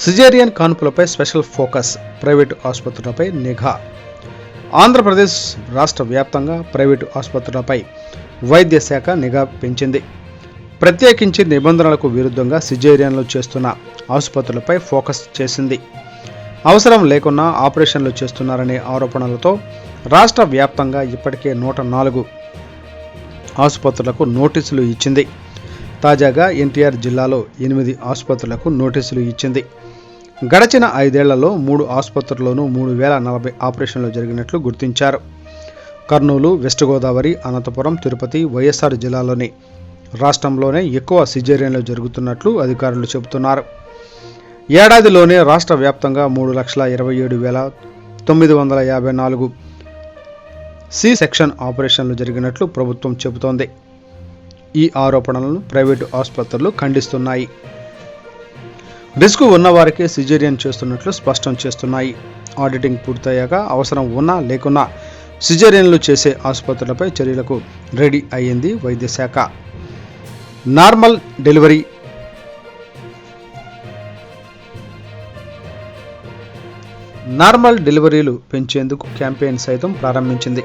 Caesarean కాన్పులపై special focus, private ఆసుపత్రులపై నిఘా. ఆంధ్రప్రదేశ్ రాష్ట్ర వ్యాప్తంగా ప్రైవేటు ఆసుపత్రులపై వైద్య శాఖ నిఘా పెంచింది. ప్రత్యేకించి నిబంధనలకు విరుద్ధంగా సిజేరియన్లు చేస్తున్న ఆసుపత్రులపై ఫోకస్ చేసింది. అవసరం లేకున్నా ఆపరేషన్లు చేస్తున్నారనే ఆరోపణలతో రాష్ట్ర వ్యాప్తంగా ఇప్పటికే 104 ఆసుపత్రులకు నోటీసులు ఇచ్చింది. తాజాగా ఎన్టీఆర్ జిల్లాలో 8 ఆసుపత్రులకు నోటీసులు ఇచ్చింది. గడచిన 5 ఏళ్లలో 3 ఆసుపత్రుల్లోనూ 3040 ఆపరేషన్లు జరిగినట్లు గుర్తించారు. కర్నూలు, వెస్ట్ గోదావరి, అనంతపురం, తిరుపతి, వైఎస్ఆర్ జిల్లాలోని రాష్ట్రంలోనే ఎక్కువ సిజేరియన్లు జరుగుతున్నట్లు అధికారులు చెబుతున్నారు. ఏడాదిలోనే రాష్ట్ర వ్యాప్తంగా 3,27,954 సి సెక్షన్ ఆపరేషన్లు జరిగినట్లు ప్రభుత్వం చెబుతోంది. ఈ ఆరోపణలను ప్రైవేటు ఆసుపత్రులు ఖండిస్తున్నాయి. రిస్క్ ఉన్నవారికి సిజేరియన్ చేస్తున్నట్లు స్పష్టం చేస్తున్నాయి. ఆడిటింగ్ పూర్తయ్యాక అవసరం ఉన్నా లేకున్నా సిజేరియన్లు చేసే ఆసుపత్రులపై చర్యలకు రెడీ అయ్యింది వైద్య శాఖ. నార్మల్ డెలివరీలు పెంచేందుకు క్యాంపెయిన్ సైతం ప్రారంభించింది.